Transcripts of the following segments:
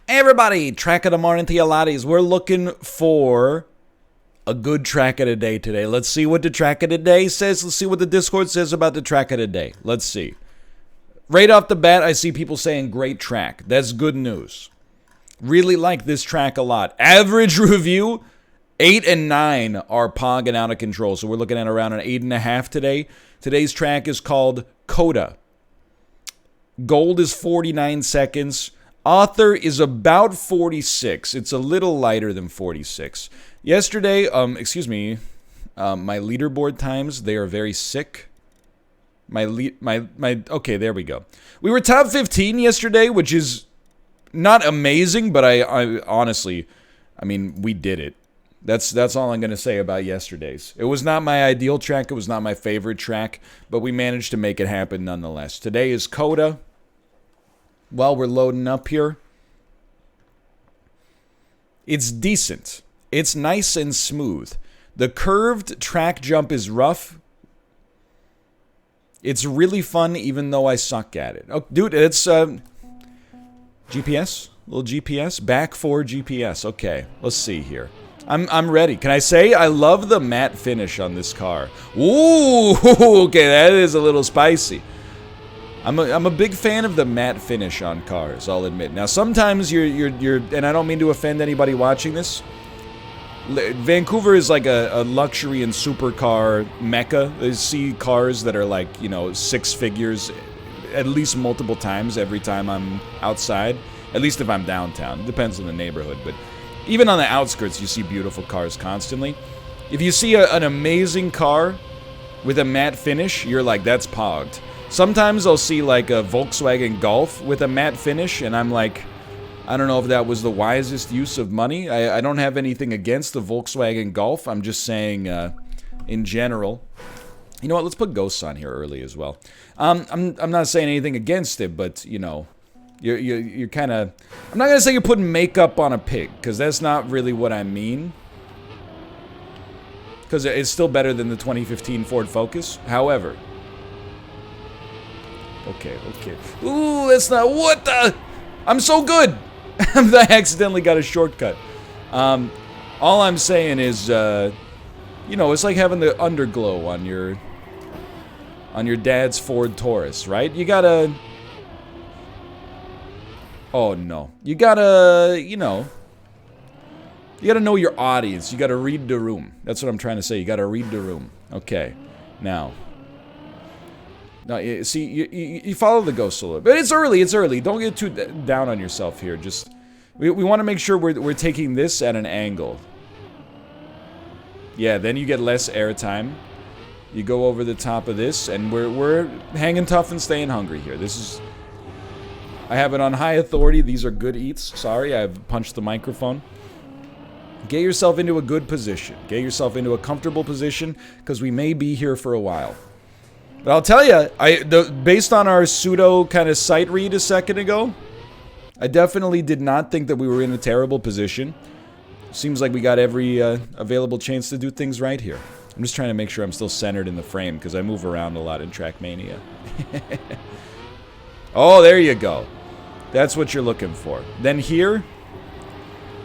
Hey everybody, track of the morning to your laddies. We're looking for a good track of the day today. Let's see what the track of the day says. Let's see what the Discord says about the track of the day. Let's see. Right off the bat, I see people saying great track. That's good news. Really like this track a lot. Average review, 8 and 9 are pogging out of control. So we're looking at around an 8.5 today. Today's track is called Coda. Gold is 49 seconds. Author is about 46. It's a little lighter than 46. Yesterday, my leaderboard times, they are very sick. Okay, there we go. We were top 15 yesterday, which is not amazing, but I honestly, we did it. That's all I'm going to say about yesterday's. It was not my ideal track. It was not my favorite track, but we managed to make it happen nonetheless. Today is Coda. While we're loading up here, it's decent. It's nice and smooth. The curved track jump is rough. It's really fun, even though I suck at it. Oh, dude, it's GPS, little GPS, back 4 GPS. Okay, let's see here. I'm ready. Can I say I love the matte finish on this car? Ooh, okay, that is a little spicy. I'm a big fan of the matte finish on cars, I'll admit. Now, sometimes you're and I don't mean to offend anybody watching this. Vancouver is like a luxury and supercar mecca. I see cars that are like, 6 figures at least multiple times every time I'm outside. At least if I'm downtown. It depends on the neighborhood, but even on the outskirts, you see beautiful cars constantly. If you see an amazing car with a matte finish, you're like, that's pogged. Sometimes I'll see like a Volkswagen Golf with a matte finish, and I'm like, I don't know if that was the wisest use of money. I don't have anything against the Volkswagen Golf. I'm just saying, in general. You know what? Let's put ghosts on here early as well. I'm not saying anything against it, but you're kind of. I'm not gonna say you're putting makeup on a pig, because that's not really what I mean. Because it's still better than the 2015 Ford Focus. However. Okay. Ooh, that's not... What the... I'm so good! I accidentally got a shortcut. All I'm saying is, it's like having the underglow on your dad's Ford Taurus, right? You gotta... Oh, no. You gotta, you gotta know your audience. You gotta read the room. That's what I'm trying to say. You gotta read the room. Okay. Now... No, see, you follow the ghost a little bit. But it's early. Don't get too down on yourself here. Just, we want to make sure we're taking this at an angle. Yeah, then you get less airtime. You go over the top of this, and we're hanging tough and staying hungry here. This is... I have it on high authority. These are good eats. Sorry, I've punched the microphone. Get yourself into a good position. Get yourself into a comfortable position, because we may be here for a while. But I'll tell you, based on our pseudo kind of sight read a second ago, I definitely did not think that we were in a terrible position. Seems like we got every available chance to do things right here. I'm just trying to make sure I'm still centered in the frame, because I move around a lot in Trackmania. Oh, there you go. That's what you're looking for. Then here,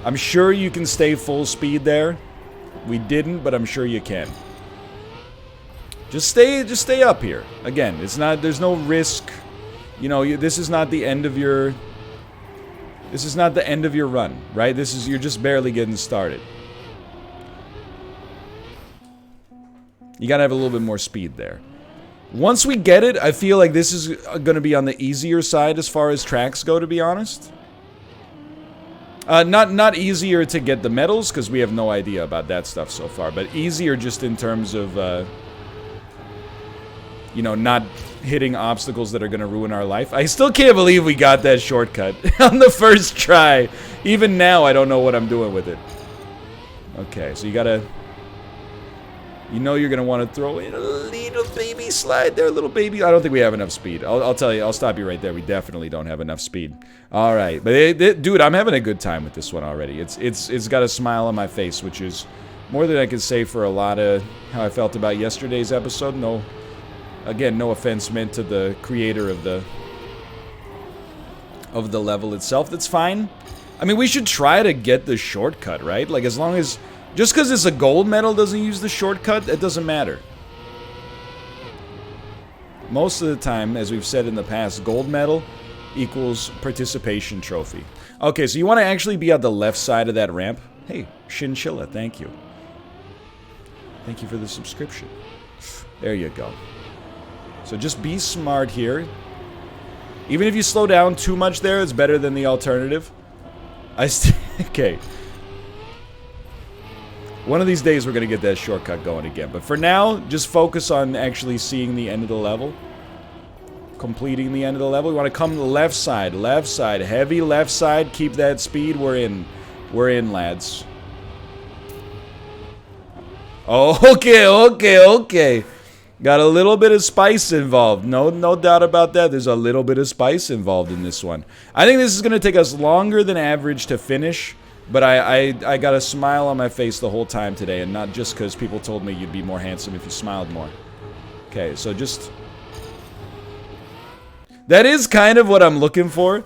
I'm sure you can stay full speed there. We didn't, but I'm sure you can. Just stay up here. Again, there's no risk. This is not the end of your... This is not the end of your run, right? You're just barely getting started. You gotta have a little bit more speed there. Once we get it, I feel like this is gonna be on the easier side as far as tracks go, to be honest. Not easier to get the medals, because we have no idea about that stuff so far, but easier just in terms of... not hitting obstacles that are going to ruin our life. I still can't believe we got that shortcut on the first try. Even now, I don't know what I'm doing with it. Okay, so you gotta... you're going to want to throw in a little baby slide there, little baby. I don't think we have enough speed. I'll tell you, I'll stop you right there. We definitely don't have enough speed. All right, but dude, I'm having a good time with this one already. It's got a smile on my face, which is more than I could say for a lot of how I felt about yesterday's episode. Again, no offense meant to the creator of the level itself. That's fine. I mean, we should try to get the shortcut, right? Like, as long as... Just because it's a gold medal doesn't use the shortcut, it doesn't matter. Most of the time, as we've said in the past, gold medal equals participation trophy. Okay, so you want to actually be on the left side of that ramp. Hey, Chinchilla, thank you. Thank you for the subscription. There you go. So just be smart here. Even if you slow down too much there, it's better than the alternative. Okay. One of these days we're going to get that shortcut going again. But for now, just focus on actually seeing the end of the level. Completing the end of the level. We want to come to the left side. Left side. Heavy left side. Keep that speed. We're in. We're in, lads. Oh, okay. Got a little bit of spice involved. No doubt about that. There's a little bit of spice involved in this one. I think this is going to take us longer than average to finish. But I got a smile on my face the whole time today. And not just because people told me you'd be more handsome if you smiled more. Okay, so just... That is kind of what I'm looking for.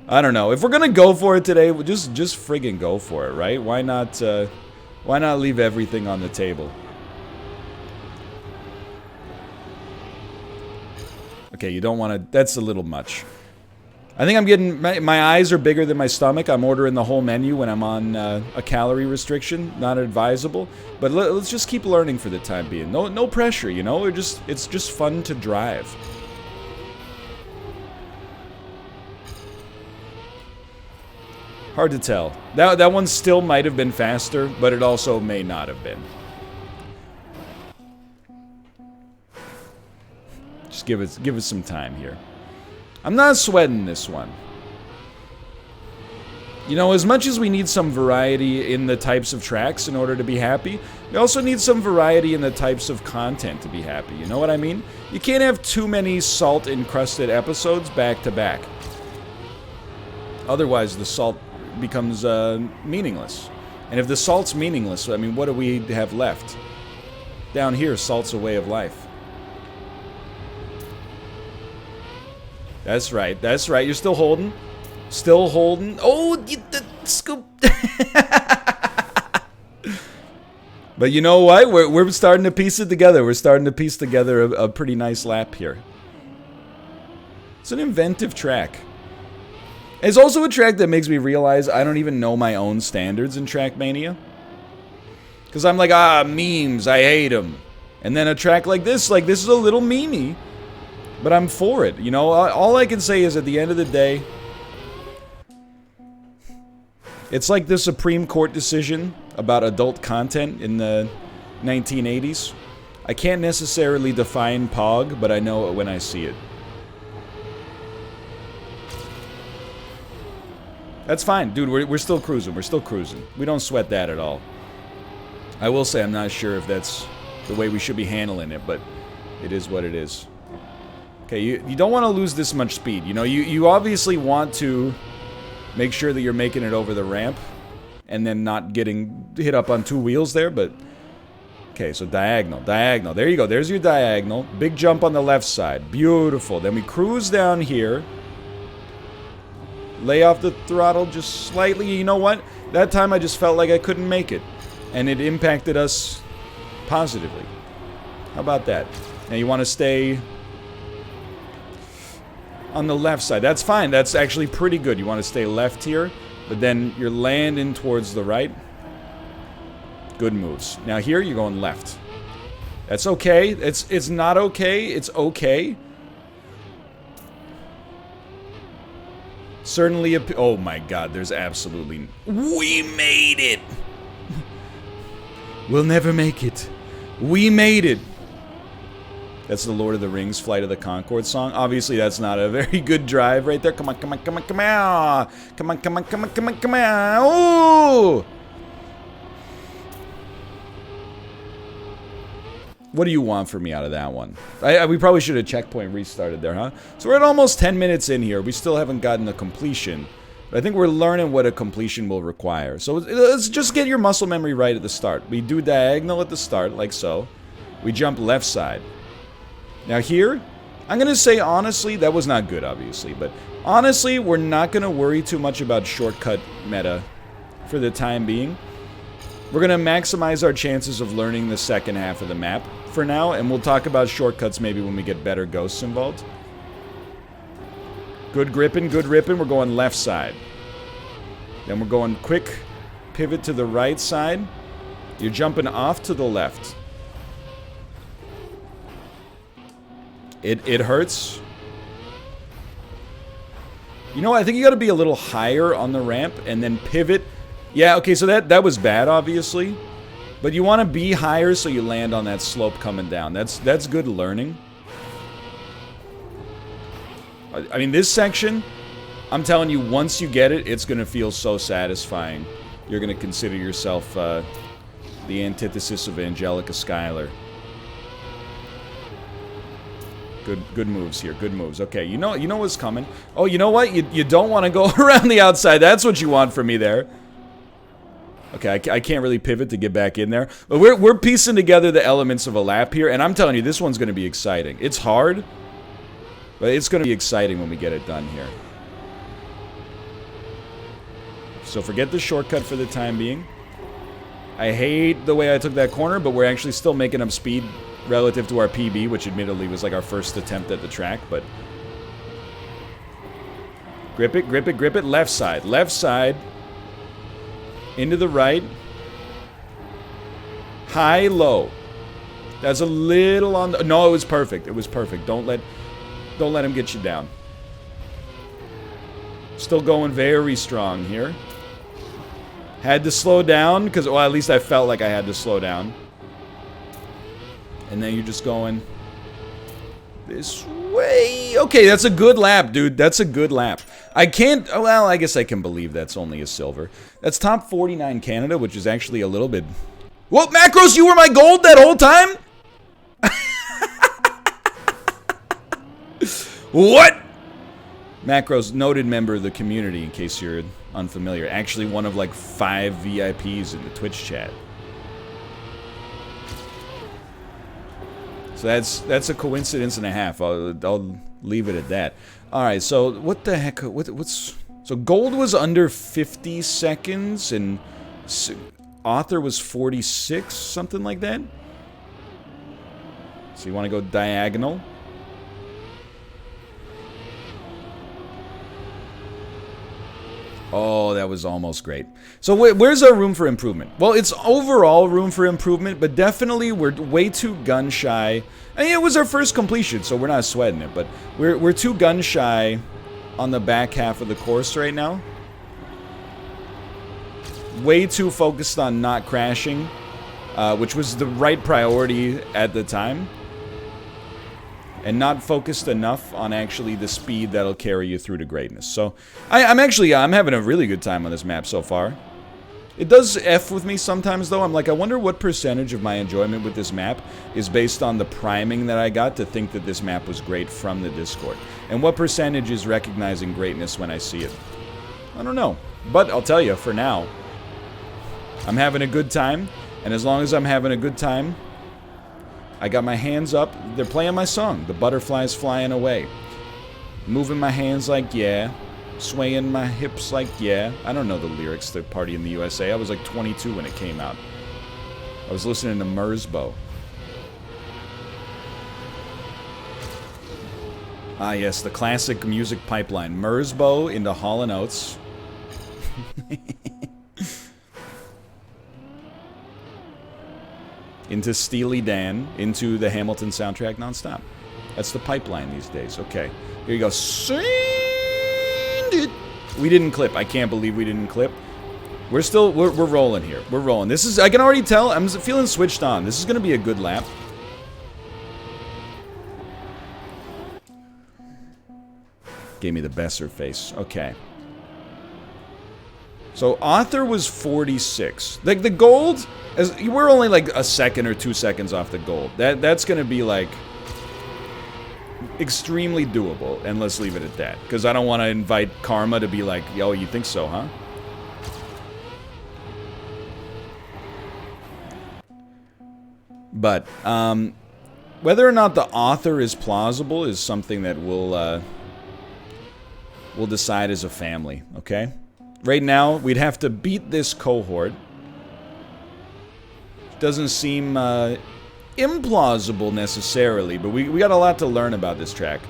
I don't know. If we're going to go for it today, just friggin' go for it, right? Why not leave everything on the table? Okay, you don't want to... That's a little much. I think I'm getting... My eyes are bigger than my stomach. I'm ordering the whole menu when I'm on a calorie restriction. Not advisable. But let's just keep learning for the time being. No pressure, you know? It's just fun to drive. Hard to tell. That one still might have been faster, but it also may not have been. Just give it some time here. I'm not sweating this one. You know, as much as we need some variety in the types of tracks in order to be happy, we also need some variety in the types of content to be happy. You know what I mean? You can't have too many salt-encrusted episodes back to back. Otherwise, the salt becomes meaningless. And if the salt's meaningless, I mean, what do we have left? Down here, salt's a way of life. That's right. You're still holding. Still holding. Oh, the scoop. But you know what? We're starting to piece it together. We're starting to piece together a pretty nice lap here. It's an inventive track. It's also a track that makes me realize I don't even know my own standards in Trackmania. Because I'm like, memes, I hate them. And then a track like this is a little memey. But I'm for it, you know? All I can say is at the end of the day, it's like the Supreme Court decision about adult content in the 1980s. I can't necessarily define POG, but I know it when I see it. That's fine, dude. We're still cruising. We're still cruising. We don't sweat that at all. I will say I'm not sure if that's the way we should be handling it, but it is what it is. Okay, you don't want to lose this much speed. You know, you obviously want to make sure that you're making it over the ramp and then not getting hit up on two wheels there, but... Okay, so diagonal. There you go. There's your diagonal. Big jump on the left side. Beautiful. Then we cruise down here. Lay off the throttle just slightly. You know what? That time I just felt like I couldn't make it. And it impacted us positively. How about that? Now you want to stay on the left side. That's fine. That's actually pretty good. You want to stay left here, but then you're landing towards the right. Good moves. Now here you're going left. That's okay. It's not okay. It's okay. Certainly oh my god, there's absolutely... We made it! We'll never make it. We made it! That's the Lord of the Rings Flight of the Conchords song. Obviously, that's not a very good drive right there. Come on, come on, come on, come on! Come on, come on, come on, come on, come on! Ooh! What do you want from me out of that one? We probably should have checkpoint restarted there, huh? So we're at almost 10 minutes in here. We still haven't gotten a completion. But I think we're learning what a completion will require. So let's just get your muscle memory right at the start. We do diagonal at the start, like so. We jump left side. Now here, I'm going to say, honestly, that was not good, obviously. But honestly, we're not going to worry too much about shortcut meta for the time being. We're going to maximize our chances of learning the second half of the map for now. And we'll talk about shortcuts maybe when we get better ghosts involved. Good gripping, good ripping. We're going left side. Then we're going quick pivot to the right side. You're jumping off to the left. It hurts. You know what? I think you got to be a little higher on the ramp and then pivot. Yeah, okay, so that was bad, obviously. But you want to be higher so you land on that slope coming down. That's good learning. I mean, this section, I'm telling you, once you get it, it's going to feel so satisfying. You're going to consider yourself the antithesis of Angelica Schuyler. Good moves here. Good moves. Okay, you know what's coming. Oh, you know what? You don't want to go around the outside. That's what you want from me there. Okay, I can't really pivot to get back in there. But we're piecing together the elements of a lap here, and I'm telling you, this one's going to be exciting. It's hard, but it's going to be exciting when we get it done here. So forget the shortcut for the time being. I hate the way I took that corner, but we're actually still making up speed relative to our PB, which admittedly was like our first attempt at the track, but... Grip it, grip it, grip it. Left side. Left side. Into the right. High, low. That's a little on the... No, it was perfect. It was perfect. Don't let him get you down. Still going very strong here. Had to slow down, because... Well, at least I felt like I had to slow down. And then you're just going this way. Okay, that's a good lap, dude. That's a good lap. I can't... Well, I guess I can believe that's only a silver. That's top 49 Canada, which is actually a little bit... Whoa, Macros, you were my gold that whole time? What? Macros, noted member of the community, in case you're unfamiliar. Actually one of like 5 VIPs in the Twitch chat. So that's a coincidence and a half. I'll leave it at that. All right. So what the heck? What's so gold was under 50 seconds and author was 46, something like that. So you want to go diagonal. Oh, that was almost great. So where's our room for improvement? Well, it's overall room for improvement, but definitely we're way too gun shy. I mean, it was our first completion, so we're not sweating it, but we're too gun shy on the back half of the course right now. Way too focused on not crashing, which was the right priority at the time. And not focused enough on actually the speed that'll carry you through to greatness. So, I'm having a really good time on this map so far. It does F with me sometimes, though. I'm like, I wonder what percentage of my enjoyment with this map is based on the priming that I got to think that this map was great from the Discord. And what percentage is recognizing greatness when I see it. I don't know. But I'll tell you, for now, I'm having a good time. And as long as I'm having a good time... I got my hands up. They're playing my song. The butterflies flying away. Moving my hands like yeah. Swaying my hips like yeah. I don't know the lyrics to Party in the USA. I was like 22 when it came out. I was listening to Merzbow. Ah yes, the classic music pipeline. Merzbow into Hall & Oates. Into Steely Dan, into the Hamilton soundtrack nonstop. That's the pipeline these days. Okay, here you go. Send it. We didn't clip. I can't believe we didn't clip. We're rolling here. We're rolling. This is, I can already tell, I'm feeling switched on. This is going to be a good lap. Gave me the Besser face. Okay. So author was 46. Like the gold, we're only like a second or 2 seconds off the gold. That's gonna be like extremely doable, and let's leave it at that. Because I don't want to invite Karma to be like, yo, you think so, huh? But Whether or not the author is plausible is something that we'll decide as a family, okay? Right now, we'd have to beat this cohort. Doesn't seem implausible necessarily, but we got a lot to learn about this track.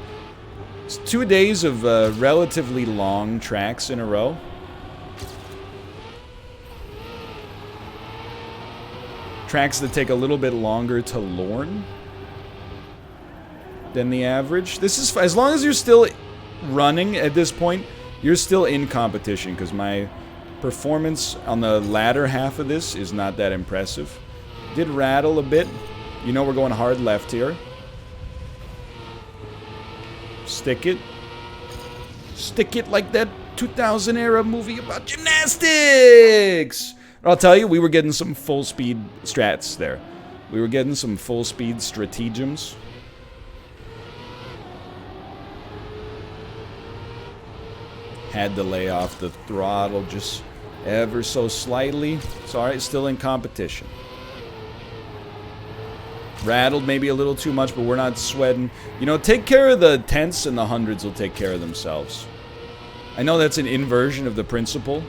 It's 2 days of relatively long tracks in a row. Tracks that take a little bit longer to learn than the average. This is, as long as you're still running at this point, you're still in competition, because my performance on the latter half of this is not that impressive. Did rattle a bit. You know we're going hard left here. Stick it. Stick it like that 2000 era movie about gymnastics! I'll tell you, we were getting some full speed strats there. We were getting some full speed stratagems. Had to lay off the throttle just ever so slightly. It's alright, still in competition. Rattled maybe a little too much, but we're not sweating. You know, take care of the tenths, and the hundreds will take care of themselves. I know that's an inversion of the principle,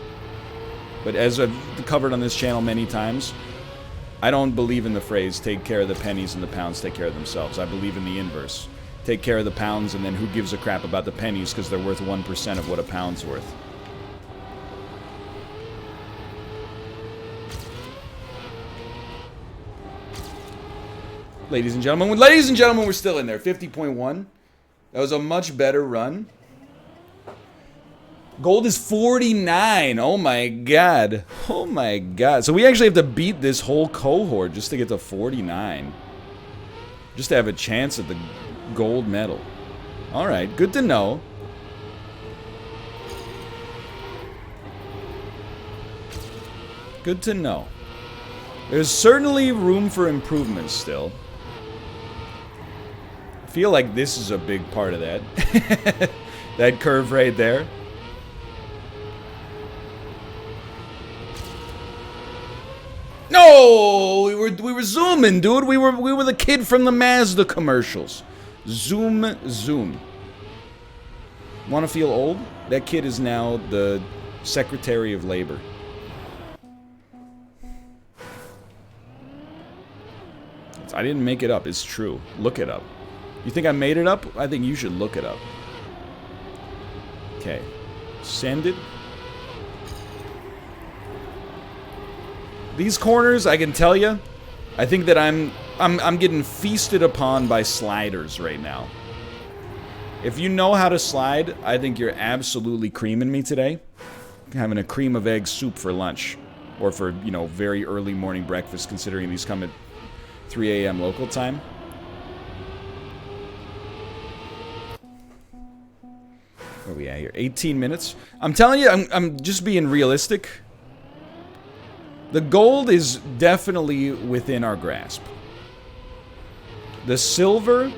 but as I've covered on this channel many times, I don't believe in the phrase, take care of the pennies and the pounds take care of themselves. I believe in the inverse. Take care of the pounds, and then who gives a crap about the pennies, because they're worth 1% of what a pound's worth. Ladies and gentlemen, we're still in there. 50.1. That was a much better run. Gold is 49. Oh my god. Oh my god. So we actually have to beat this whole cohort just to get to 49. Just to have a chance at the gold medal. Alright, good to know. Good to know. There's certainly room for improvement still. I feel like this is a big part of that. That curve right there. No, we were zooming, dude. We were the kid from the Mazda commercials. Zoom, zoom. Want to feel old? That kid is now the Secretary of Labor. I didn't make it up. It's true. Look it up. You think I made it up? I think you should look it up. Okay. Send it. These corners, I can tell you, I think that I'm getting feasted upon by sliders right now. If you know how to slide, I think you're absolutely creaming me today. Having a cream of egg soup for lunch. Or for, you know, very early morning breakfast, considering these come at 3 a.m. local time. Where are we at here? 18 minutes. I'm telling you, I'm just being realistic. The gold is definitely within our grasp. The silver...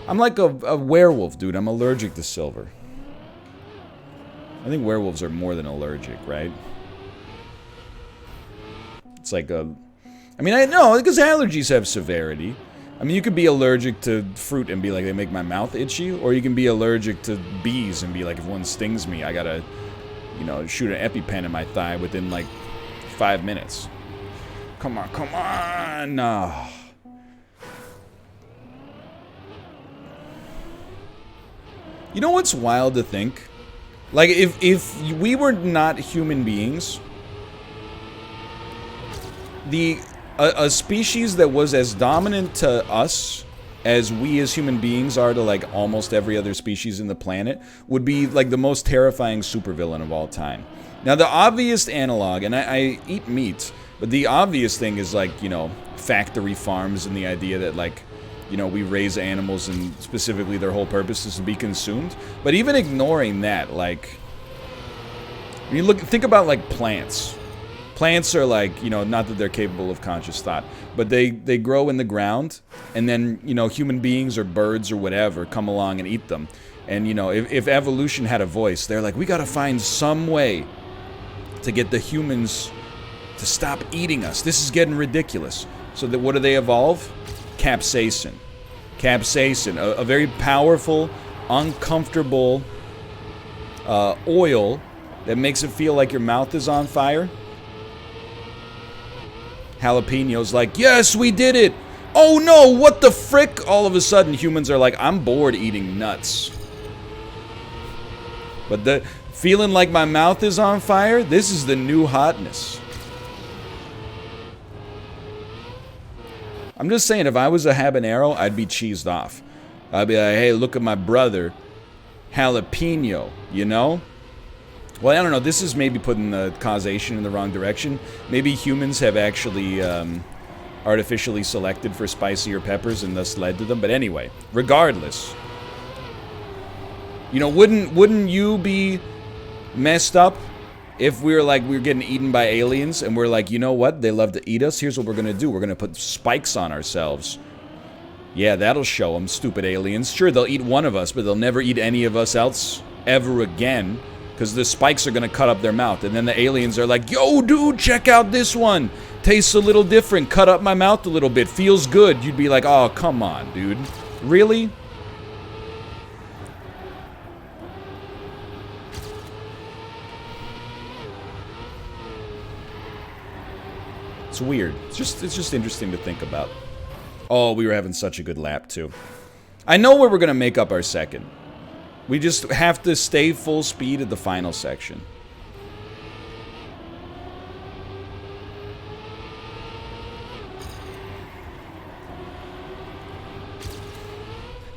I'm like a werewolf, dude. I'm allergic to silver. I think werewolves are more than allergic, right? It's like a... I mean, I know, because allergies have severity. I mean, you could be allergic to fruit and be like, they make my mouth itchy. Or you can be allergic to bees and be like, if one stings me, I gotta... you know, shoot an EpiPen in my thigh within, like, 5 minutes. Come on, come on! No. You know what's wild to think? Like, if we were not human beings, a species that was as dominant to us as we as human beings are to, like, almost every other species in the planet, would be, like, the most terrifying supervillain of all time. Now, the obvious analog, and I eat meat, but the obvious thing is, like, you know, factory farms and the idea that, like, you know, we raise animals and specifically their whole purpose is to be consumed. But even ignoring that, like, when you think about, like, plants. Plants are like, you know, not that they're capable of conscious thought, but they grow in the ground, and then, you know, human beings or birds or whatever come along and eat them. And, you know, if evolution had a voice, they're like, we gotta find some way to get the humans to stop eating us. This is getting ridiculous. So that what do they evolve? capsaicin. Capsaicin, a very powerful, uncomfortable oil that makes it feel like your mouth is on fire. Jalapeno's like, yes, we did it! Oh no, what the frick? All of a sudden, humans are like, I'm bored eating nuts. But the feeling like my mouth is on fire, this is the new hotness. I'm just saying, if I was a habanero, I'd be cheesed off. I'd be like, hey, look at my brother, jalapeno, you know? Well, I don't know, this is maybe putting the causation in the wrong direction. Maybe humans have actually artificially selected for spicier peppers and thus led to them. But anyway, regardless, you know, wouldn't you be messed up if we were getting eaten by aliens and we're like, you know what, they love to eat us, here's what we're gonna do, we're gonna put spikes on ourselves. Yeah, that'll show them, stupid aliens. Sure, they'll eat one of us, but they'll never eat any of us else ever again, because the spikes are gonna cut up their mouth. And then the aliens are like, yo, dude, check out this one. Tastes a little different, cut up my mouth a little bit, feels good. You'd be like, oh, come on, dude. Really? It's weird. It's just interesting to think about. Oh, we were having such a good lap, too. I know where we're gonna make up our second. We just have to stay full speed at the final section.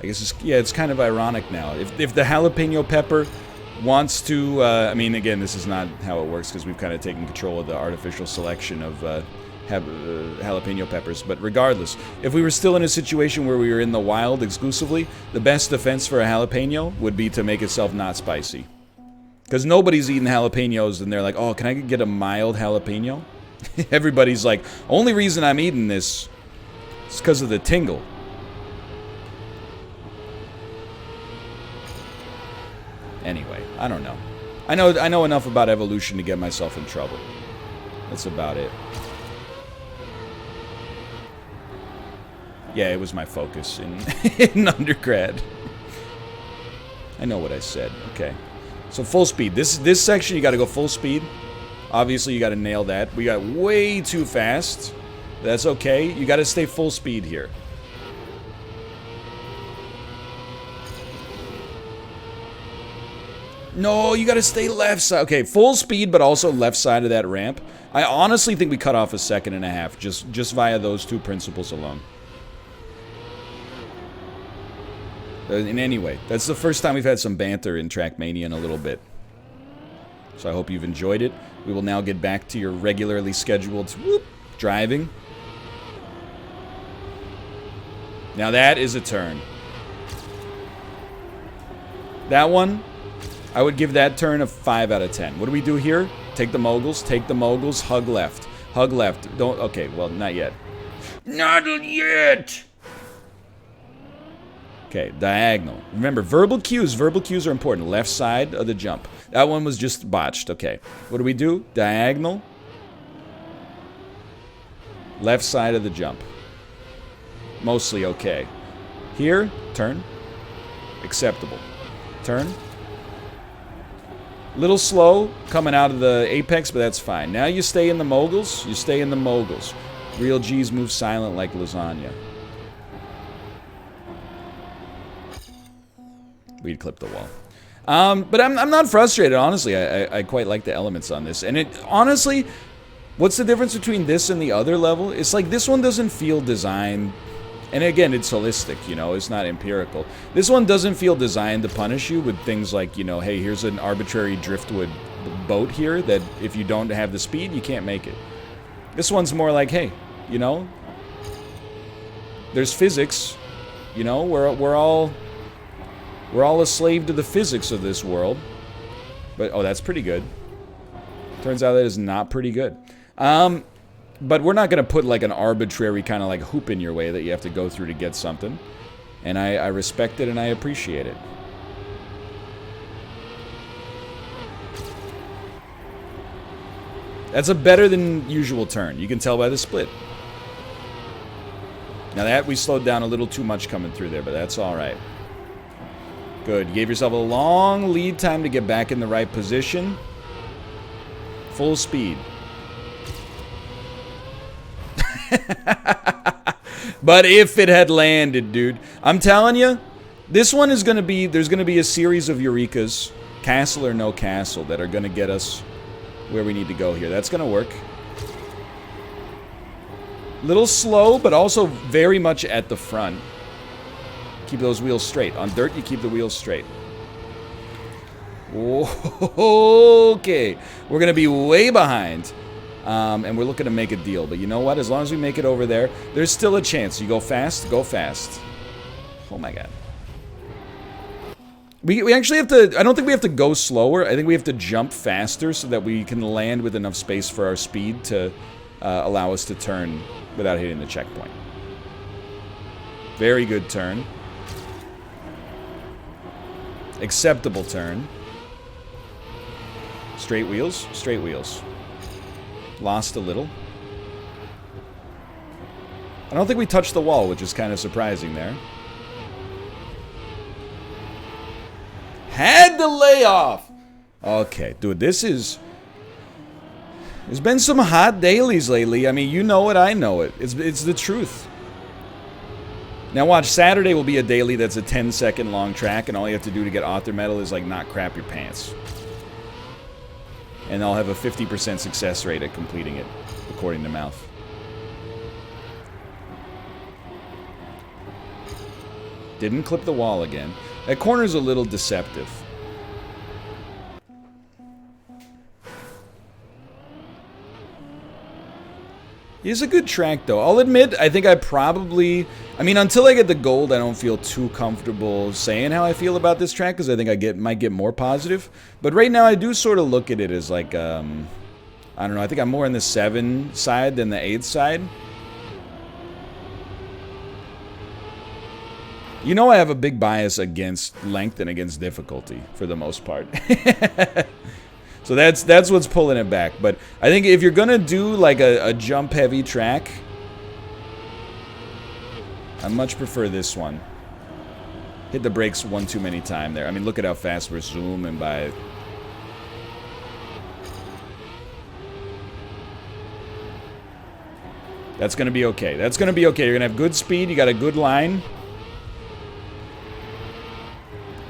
I guess it's kind of ironic now. If the jalapeno pepper wants to, I mean, again, this is not how it works because we've kind of taken control of the artificial selection of jalapeno peppers. But regardless, if we were still in a situation where we were in the wild exclusively, the best defense for a jalapeno would be to make itself not spicy. Because nobody's eating jalapenos and they're like, oh, can I get a mild jalapeno? Everybody's like, only reason I'm eating this is because of the tingle. Anyway, I don't know. I know enough about evolution to get myself in trouble. That's about it. Yeah, it was my focus in undergrad. I know what I said. Okay. So full speed. This section you got to go full speed. Obviously, you got to nail that. We got way too fast. That's okay. You got to stay full speed here. No, you gotta stay left side. Okay, full speed, but also left side of that ramp. I honestly think we cut off a second and a half just via those two principles alone. In any way, that's the first time we've had some banter in Trackmania in a little bit. So I hope you've enjoyed it. We will now get back to your regularly scheduled driving. Now that is a turn. That one, I would give that turn a 5 out of 10. What do we do here? Take the moguls, hug left. Hug left. Don't, okay, well, not yet. Not yet! Okay, diagonal. Remember, verbal cues are important. Left side of the jump. That one was just botched. Okay, what do we do? Diagonal. Left side of the jump. Mostly okay. Here, turn. Acceptable. Turn. Little slow coming out of the apex, but that's fine. Now you stay in the moguls. You stay in the moguls. Real G's move silent like lasagna. We'd clip the wall. But I'm not frustrated, honestly. I quite like the elements on this. And it honestly, what's the difference between this and the other level? It's like this one doesn't feel designed. And again, it's holistic, you know, it's not empirical. This one doesn't feel designed to punish you with things like, you know, hey, here's an arbitrary driftwood boat here that if you don't have the speed, you can't make it. This one's more like, hey, you know, there's physics, you know, we're all a slave to the physics of this world. But, oh, that's pretty good. Turns out that is not pretty good. But we're not going to put like an arbitrary kind of like hoop in your way that you have to go through to get something. And I respect it and I appreciate it. That's a better than usual turn. You can tell by the split. Now that we slowed down a little too much coming through there, but that's all right. Good. You gave yourself a long lead time to get back in the right position. Full speed. But if it had landed, dude, I'm telling you, this one is going to be, there's going to be a series of Eurekas, castle or no castle, that are going to get us where we need to go here. That's going to work. Little slow, but also very much at the front. Keep those wheels straight. On dirt, you keep the wheels straight. Okay. We're going to be way behind. And we're looking to make a deal. But you know what? As long as we make it over there, there's still a chance. You go fast, go fast. Oh my god. We actually have to... I don't think we have to go slower. I think we have to jump faster so that we can land with enough space for our speed to allow us to turn without hitting the checkpoint. Very good turn. Acceptable turn. Straight wheels. Straight wheels. Lost a little. I don't think we touched the wall, which is kind of surprising there. Had to lay off! Okay, dude, this is... There's been some hot dailies lately. I mean, you know it, I know it. It's the truth. Now watch, Saturday will be a daily that's a 10-second long track, and all you have to do to get author medal is, like, not crap your pants. And I'll have a 50% success rate at completing it, according to Mouth. Didn't clip the wall again. That corner's a little deceptive. It's a good track, though. I'll admit, I think I probably... I mean, until I get the gold, I don't feel too comfortable saying how I feel about this track, because I think I might get more positive. But right now, I do sort of look at it as like, I don't know, I think I'm more on the 7 side than the 8 side. You know I have a big bias against length and against difficulty, for the most part. So that's what's pulling it back. But I think if you're gonna do like a jump-heavy track, I much prefer this one. Hit the brakes one too many times there. I mean, look at how fast we're zooming by. That's gonna be okay. That's gonna be okay. You're gonna have good speed. You got a good line.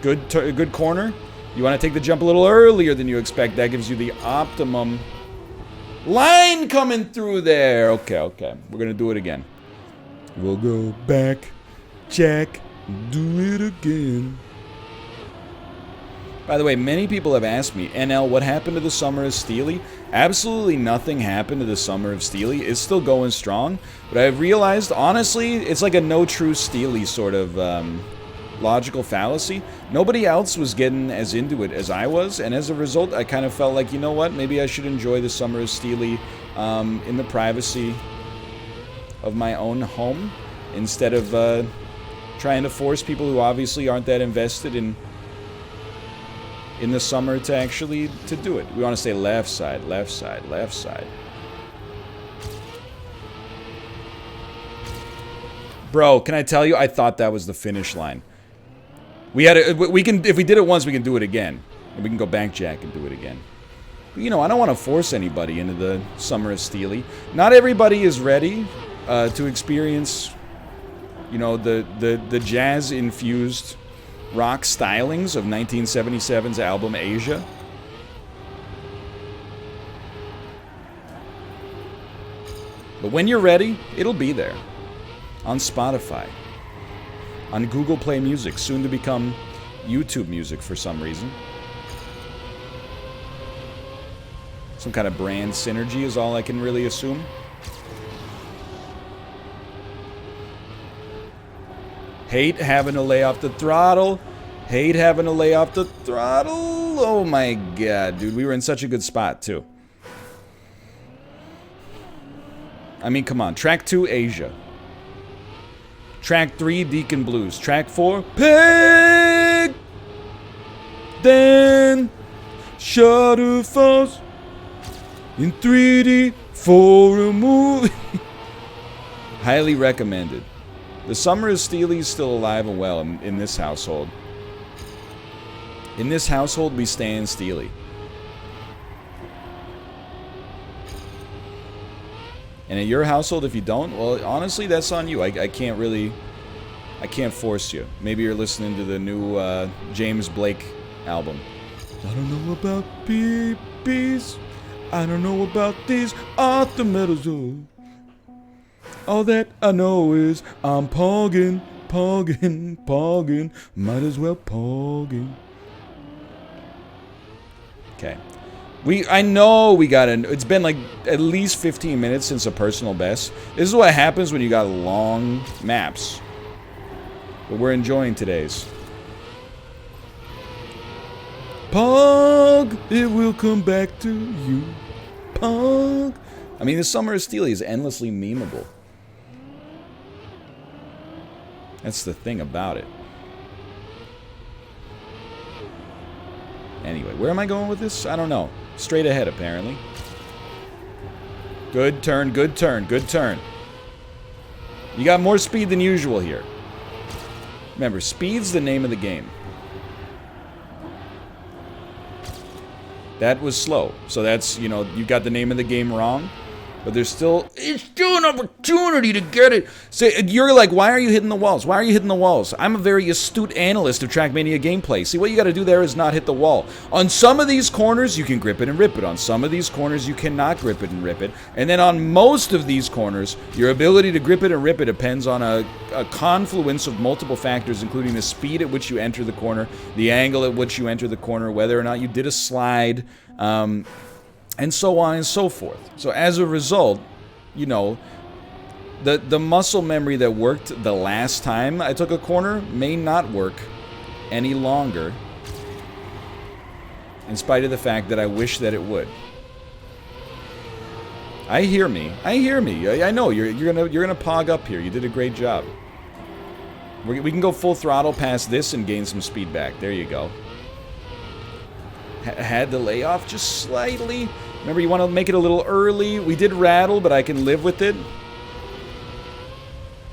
Good corner. You want to take the jump a little earlier than you expect. That gives you the optimum line coming through there. Okay, okay. We're going to do it again. We'll go back, Jack, do it again. By the way, many people have asked me, NL, what happened to the Summer of Steely? Absolutely nothing happened to the Summer of Steely. It's still going strong. But I've realized, honestly, it's like a no true Steely sort of... logical fallacy. Nobody else was getting as into it as I was, and as a result, I kind of felt like, you know what, maybe I should enjoy the Summer of Steely in the privacy of my own home, instead of trying to force people who obviously aren't that invested in the summer to actually to do it. We want to say left side, left side, left side. Bro, can I tell you, I thought that was the finish line. We can, if we did it once, we can do it again. And we can go back jack and do it again. But, you know, I don't want to force anybody into the Summer of Steely. Not everybody is ready to experience, you know, the jazz-infused rock stylings of 1977's album Asia. But when you're ready, it'll be there. On Spotify. On Google Play Music, soon to become YouTube Music for some reason. Some kind of brand synergy is all I can really assume. Hate having to lay off the throttle. Hate having to lay off the throttle. Oh my god, dude. We were in such a good spot, too. I mean, come on. Track 2, Asia. Track 3, Deacon Blues. Track 4, Pig! Then, Shutter Falls in 3D for a movie. Highly recommended. The summer of Steely is still alive and well in this household. In this household, we stand Steely. And in your household, if you don't, well, honestly, that's on you. I can't really... I can't force you. Maybe you're listening to the new James Blake album. I don't know about BBs. I don't know about these Arthur medals. All that I know is I'm pogging, pogging, pogging. Might as well pogging. Okay. I know we got it's been like at least 15 minutes since a personal best. This is what happens when you got long maps. But we're enjoying today's. Pog, it will come back to you. Pog. I mean, the Summer of Steely is endlessly memeable. That's the thing about it. Anyway, where am I going with this? I don't know. Straight ahead, apparently. Good turn, good turn, good turn. You got more speed than usual here. Remember, speed's the name of the game. That was slow. So that's, you know, you got the name of the game wrong. But there's still... It's still an opportunity to get it. So you're like, why are you hitting the walls? Why are you hitting the walls? I'm a very astute analyst of Trackmania gameplay. See, what you got to do there is not hit the wall. On some of these corners, you can grip it and rip it. On some of these corners, you cannot grip it and rip it. And then on most of these corners, your ability to grip it and rip it depends on a confluence of multiple factors, including the speed at which you enter the corner, the angle at which you enter the corner, whether or not you did a slide, and so on and so forth. So as a result, you know, the muscle memory that worked the last time I took a corner may not work any longer, in spite of the fact that I wish that it would. I hear me. I hear me. I know you're gonna pog up here. You did a great job. We can go full throttle past this and gain some speed back. There you go. Had the layoff just slightly. Remember, you want to make it a little early. We did rattle, but I can live with it.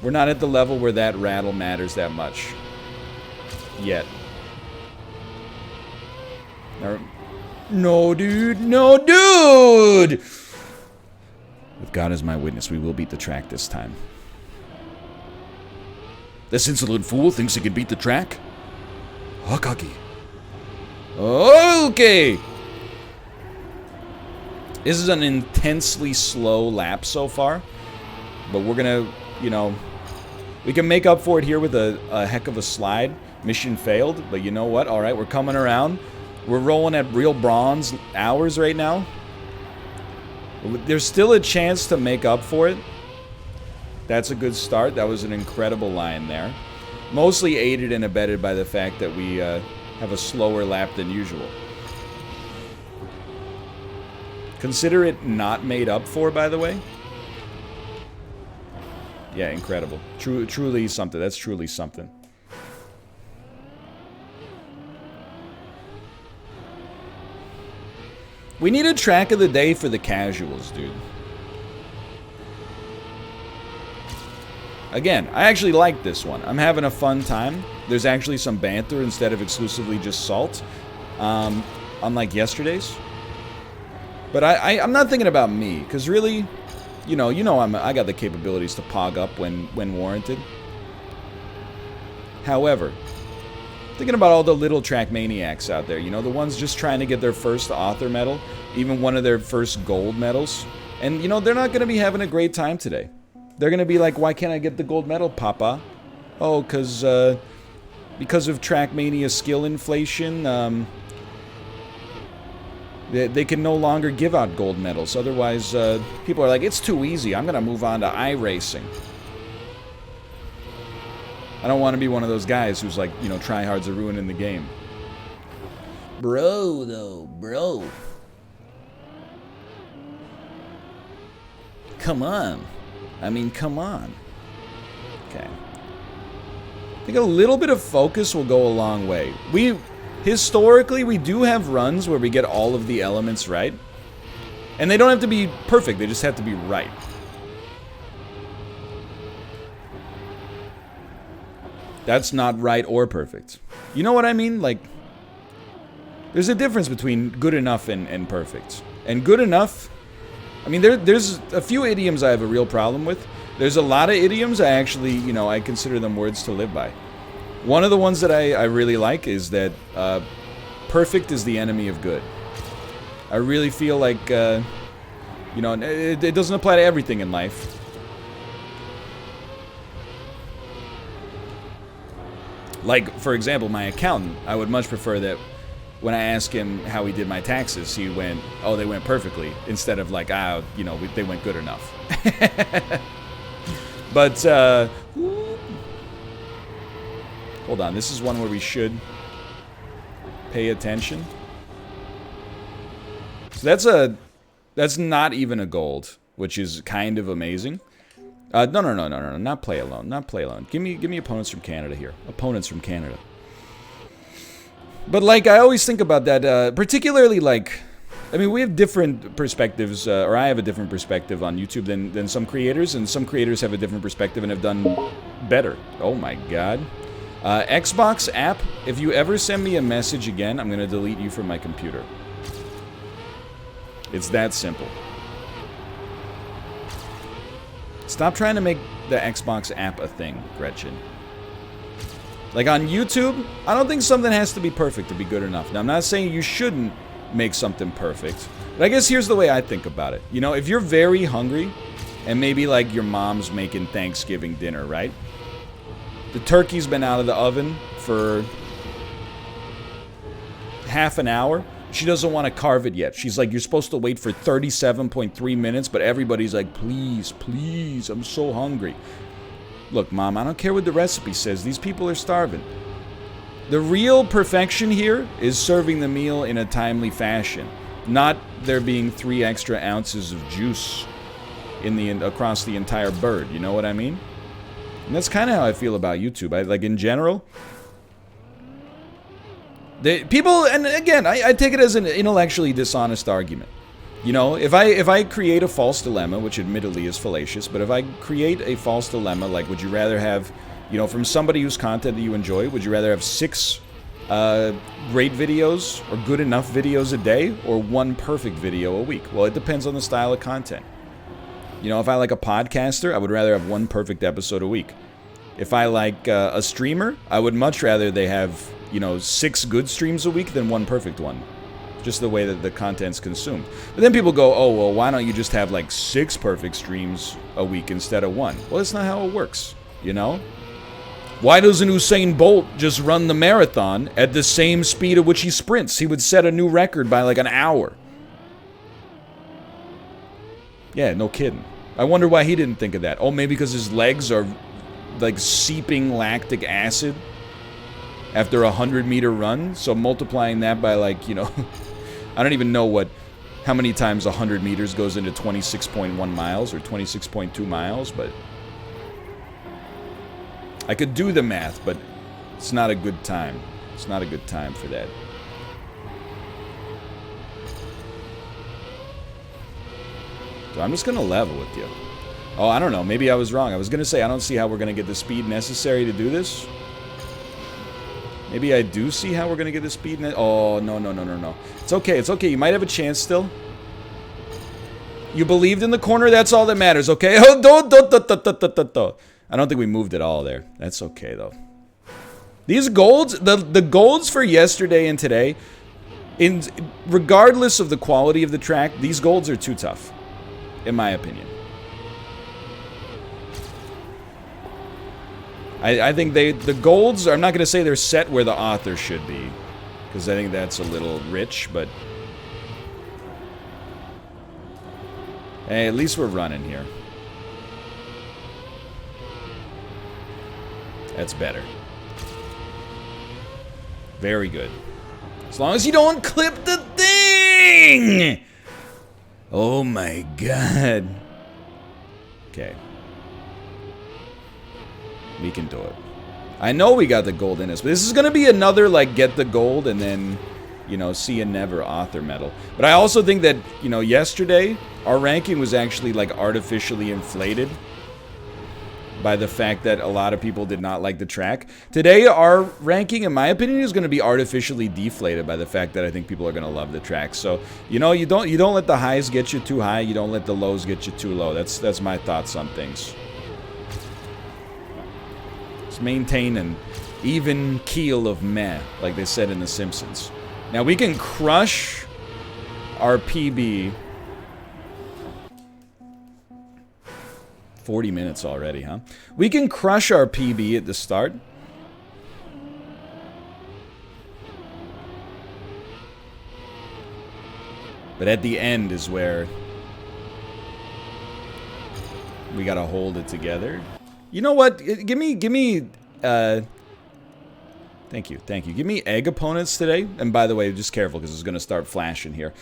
We're not at the level where that rattle matters that much. Yet. No, dude. No, dude! With God as my witness, we will beat the track this time. This insolent fool thinks he can beat the track? Hakaki. Okay. This is an intensely slow lap so far, but we're gonna, you know, we can make up for it here with a heck of a slide. Mission failed, but you know what? All right, we're coming around. We're rolling at real bronze hours right now. There's still a chance to make up for it. That's a good start. That was an incredible line there. Mostly aided and abetted by the fact that we have a slower lap than usual. Consider it not made up for, by the way. Yeah, incredible. Truly something. That's truly something. We need a track of the day for the casuals, dude. Again, I actually like this one. I'm having a fun time. There's actually some banter instead of exclusively just salt. Unlike yesterday's. But I'm not thinking about me, because really, you know, I got the capabilities to pog up when warranted. However, thinking about all the little Trackmaniacs out there, you know, the ones just trying to get their first author medal, even one of their first gold medals, and you know, they're not going to be having a great time today. They're going to be like, why can't I get the gold medal, Papa? Oh, because of Trackmania skill inflation, they can no longer give out gold medals. Otherwise, people are like, it's too easy. I'm going to move on to iRacing. I don't want to be one of those guys who's like, you know, tryhards are ruining the game. Bro, though, bro. Come on. I mean, come on. Okay. I think a little bit of focus will go a long way. Historically, we do have runs where we get all of the elements right. And they don't have to be perfect, they just have to be right. That's not right or perfect. You know what I mean? Like, there's a difference between good enough and perfect. And good enough, I mean, there's a few idioms I have a real problem with. There's a lot of idioms I actually, you know, I consider them words to live by. One of the ones that I really like is that perfect is the enemy of good. I really feel like, you know, it doesn't apply to everything in life. Like, for example, my accountant, I would much prefer that when I ask him how he did my taxes, he went, oh, they went perfectly, instead of like, you know, they went good enough. But, hold on, this is one where we should pay attention. So that's not even a gold, which is kind of amazing. No, not play alone, not play alone. Give me opponents from Canada here. Opponents from Canada. But, like, I always think about that, particularly, like, I mean, we have different perspectives, or I have a different perspective on YouTube than some creators, and some creators have a different perspective and have done better. Oh my god. Xbox app, if you ever send me a message again, I'm gonna delete you from my computer. It's that simple. Stop trying to make the Xbox app a thing, Gretchen. Like on YouTube, I don't think something has to be perfect to be good enough. Now, I'm not saying you shouldn't make something perfect, but I guess here's the way I think about it. You know, if you're very hungry, and maybe like your mom's making Thanksgiving dinner, right? The turkey's been out of the oven for half an hour. She doesn't want to carve it yet. She's like, you're supposed to wait for 37.3 minutes, but everybody's like, please, please, I'm so hungry. Look, Mom, I don't care what the recipe says. These people are starving. The real perfection here is serving the meal in a timely fashion, not there being 3 extra ounces of juice across the entire bird. You know what I mean? And that's kind of how I feel about YouTube. Like, in general, people, and again, I take it as an intellectually dishonest argument. You know, if I create a false dilemma, which admittedly is fallacious, but if I create a false dilemma, like, would you rather have, you know, from somebody whose content that you enjoy, would you rather have 6 great videos or good enough videos a day, or 1 perfect video a week? Well, it depends on the style of content. You know, if I like a podcaster, I would rather have 1 perfect episode a week. If I like a streamer, I would much rather they have, you know, 6 good streams a week than 1 perfect one. Just the way that the content's consumed. But then people go, oh, well, why don't you just have like 6 perfect streams a week instead of 1? Well, that's not how it works, you know? Why doesn't Usain Bolt just run the marathon at the same speed at which he sprints? He would set a new record by like an hour. Yeah, no kidding. I wonder why he didn't think of that. Oh, maybe because his legs are like seeping lactic acid after a 100-meter run. So multiplying that by, like, you know, I don't even know how many times 100 meters goes into 26.1 miles or 26.2 miles, but I could do the math, but it's not a good time. It's not a good time for that. So I'm just gonna level with you. Oh, I don't know. Maybe I was wrong. I was gonna say I don't see how we're gonna get the speed necessary to do this. Maybe I do see how we're gonna get the speed. Oh, no. It's okay. It's okay. You might have a chance still. You believed in the corner. That's all that matters. Okay. Oh, I don't think we moved at all there. That's okay though. These golds, the golds for yesterday and today, regardless of the quality of the track, these golds are too tough, in my opinion. I think the golds, I'm not going to say they're set where the author should be, because I think that's a little rich, but hey, at least we're running here. That's better. Very good. As long as you don't clip the thing! Oh my god. Okay. We can do it. I know we got the gold in us, but this is going to be another, like, get the gold and then, you know, see and never author medal. But I also think that, you know, yesterday, our ranking was actually, like, artificially inflated by the fact that a lot of people did not like the track. Today, our ranking, in my opinion, is going to be artificially deflated by the fact that I think people are going to love the track. So, you know, you don't let the highs get you too high. You don't let the lows get you too low. That's my thoughts on things. Let's maintain an even keel of meh, like they said in The Simpsons. Now, we can crush our PB. 40 minutes already, huh? We can crush our PB at the start. But at the end is where we gotta hold it together. You know what? Give me, thank you. Give me egg opponents today. And by the way, just careful because it's gonna start flashing here.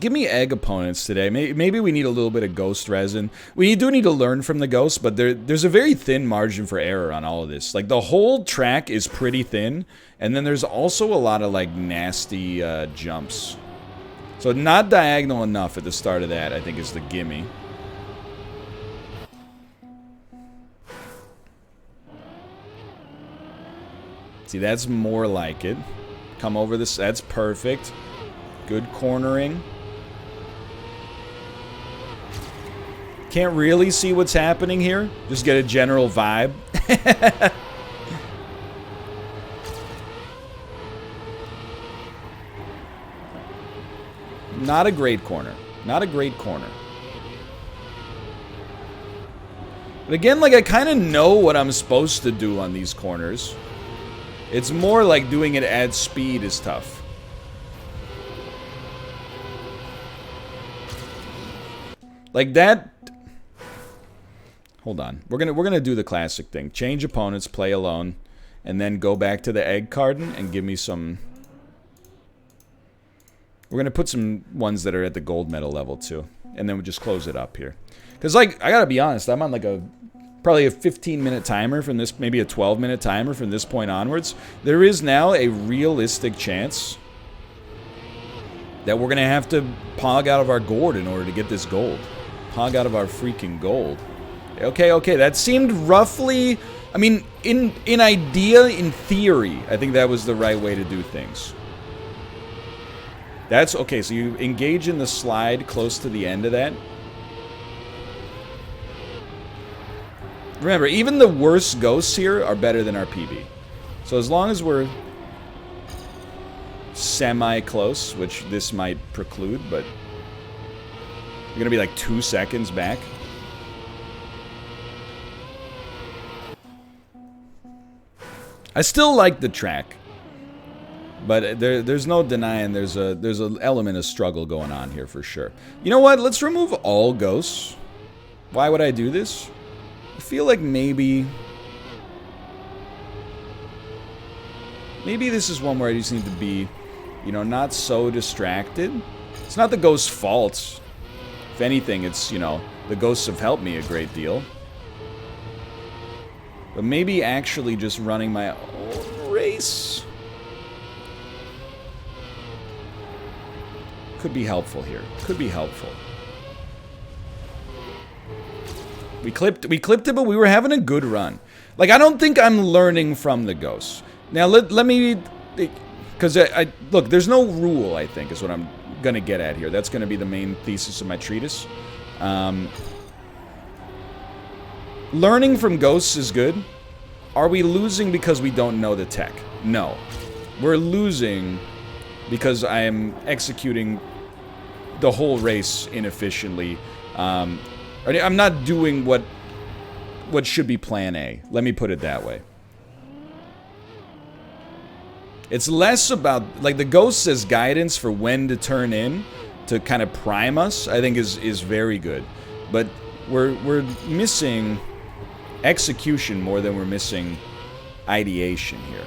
Give me egg opponents today. Maybe we need a little bit of ghost resin. We do need to learn from the ghost, but there's a very thin margin for error on all of this. Like, the whole track is pretty thin, and then there's also a lot of, like, nasty jumps. So not diagonal enough at the start of that, I think, is the gimme. See, that's more like it. Come over this. That's perfect. Good cornering. Can't really see what's happening here. Just get a general vibe. Not a great corner. Not a great corner. But again, like, I kind of know what I'm supposed to do on these corners. It's more like doing it at speed is tough. Like that. Hold on. We're gonna do the classic thing. Change opponents, play alone, and then go back to the egg carton and give me some. We're gonna put some ones that are at the gold medal level too, and then we'll just close it up here. Cause, like, I gotta be honest, I'm on like probably a 15-minute timer from this, maybe a 12-minute timer from this point onwards. There is now a realistic chance that we're gonna have to pog out of our gourd in order to get this gold. Pog out of our freaking gold. Okay, that seemed roughly... I mean, in idea, in theory, I think that was the right way to do things. That's... Okay, so you engage in the slide close to the end of that. Remember, even the worst ghosts here are better than our PB. So as long as we're semi-close, which this might preclude, but... You're gonna be like 2 seconds back. I still like the track, but there's no denying there's an element of struggle going on here for sure. You know what? Let's remove all ghosts. Why would I do this? I feel like maybe this is one where I just need to be, you know, not so distracted. It's not the ghost's fault. If anything, it's, you know, the ghosts have helped me a great deal. But maybe actually just running my own race could be helpful here. Could be helpful. We clipped it, but we were having a good run. Like, I don't think I'm learning from the ghosts. Now, let me... Because, look, there's no rule, I think, is what I'm gonna get at here. That's gonna be the main thesis of my treatise. Learning from ghosts is good. Are we losing because we don't know the tech? No. We're losing because I am executing the whole race inefficiently. I'm not doing what should be plan A. Let me put it that way. It's less about, like, the ghosts as guidance for when to turn in to kind of prime us, I think is very good. But we're missing execution more than we're missing ideation here.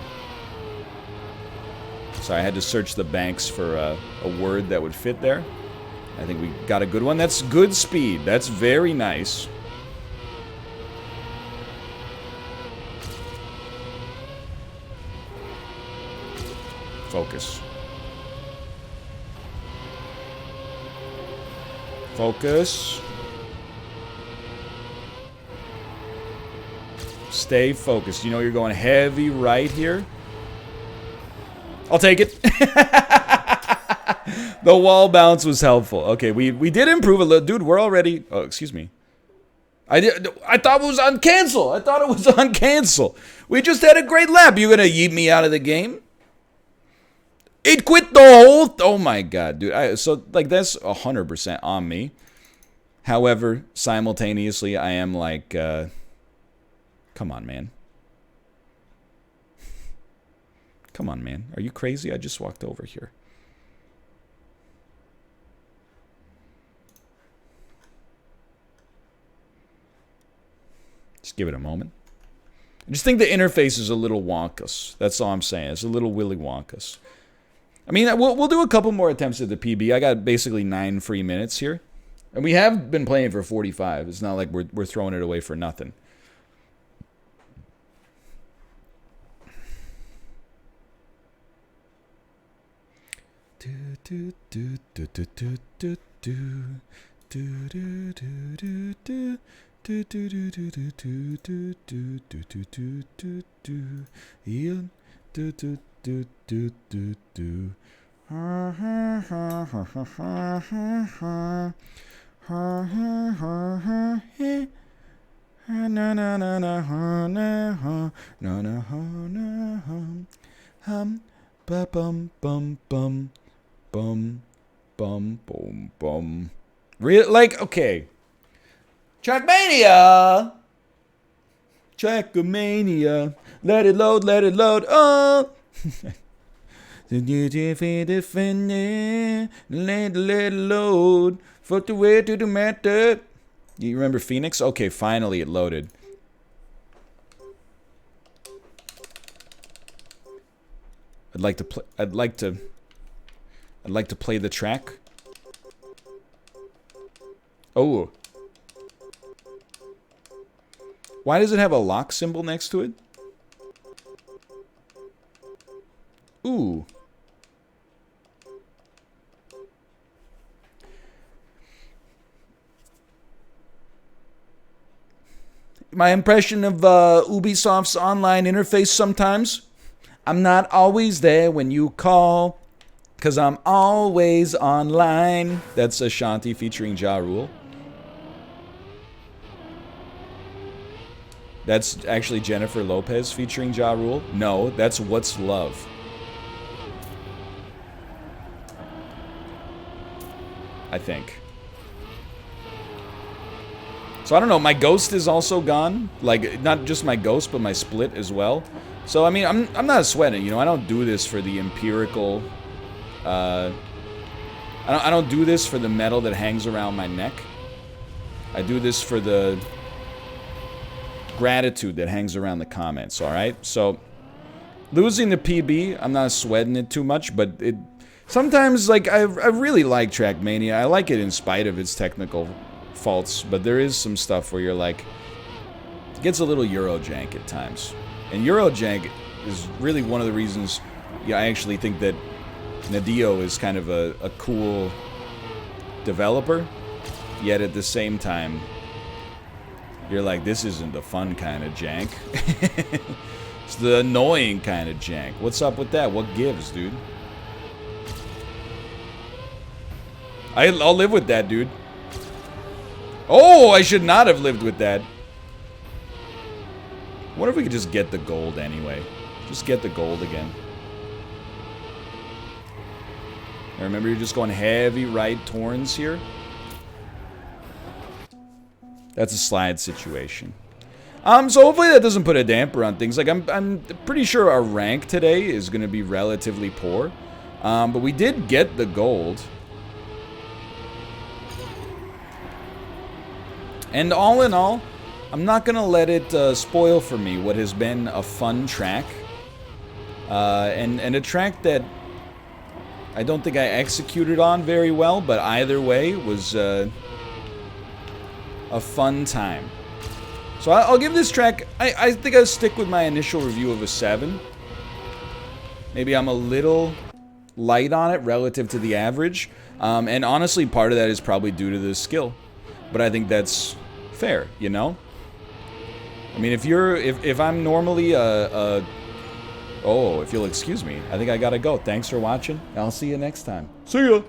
So I had to search the banks for a word that would fit there. I think we got a good one. That's good speed. That's very nice. Focus. Focus. Stay focused. You know you're going heavy right here. I'll take it. The wall bounce was helpful. Okay, we did improve a little. Dude, we're already... Oh, excuse me. I thought it was on cancel. I thought it was on cancel. We just had a great lap. You gonna yeet me out of the game? It quit the whole... Oh my god, dude. So, like, that's 100% on me. However, simultaneously, I am like... come on, man. Come on, man. Are you crazy? I just walked over here. Just give it a moment. I just think the interface is a little wonkus. That's all I'm saying. It's a little Willy Wonkus. I mean, we'll do a couple more attempts at the PB. I got basically 9 free minutes here. And we have been playing for 45. It's not like we're throwing it away for nothing. Like, okay. Trackmania! Trackmania. Let it load, let it load. Oh! Let it load. Fuck the way to the method. You remember Phoenix? Okay, finally it loaded. I'd like to play the track. Oh. Why does it have a lock symbol next to it? Ooh. My impression of Ubisoft's online interface sometimes. I'm not always there when you call, 'cause I'm always online. That's Ashanti featuring Ja Rule. That's actually Jennifer Lopez featuring Ja Rule. No, that's What's Love. I think. So I don't know, my ghost is also gone. Like, not just my ghost, but my split as well. So, I mean, I'm not sweating, you know, I don't do this for the empirical, I don't do this for the metal that hangs around my neck. I do this for the gratitude that hangs around the comments, alright? So, losing the PB, I'm not sweating it too much, but it, sometimes, like, I really like Trackmania. I like it in spite of its technical faults, but there is some stuff where you're like, it gets a little Eurojank at times. And Eurojank is really one of the reasons, yeah, I actually think that Nadeo is kind of a cool developer, yet at the same time, you're like, this isn't the fun kind of jank. It's the annoying kind of jank. What's up with that? What gives, dude? I'll live with that, dude. Oh, I should not have lived with that. What if we could just get the gold anyway? Just get the gold again. Now remember, you're just going heavy right Torns here. That's a slide situation. So hopefully that doesn't put a damper on things. Like, I'm pretty sure our rank today is going to be relatively poor. But we did get the gold. And all in all, I'm not going to let it spoil for me what has been a fun track. And a track that I don't think I executed on very well, but either way was a fun time. So I'll give this track, I think I'll stick with my initial review of a 7. Maybe I'm a little light on it relative to the average. And honestly, part of that is probably due to the skill. But I think that's fair, you know? I mean, if I'm normally oh, if you'll excuse me, I think I gotta go. Thanks for watching. I'll see you next time. See ya!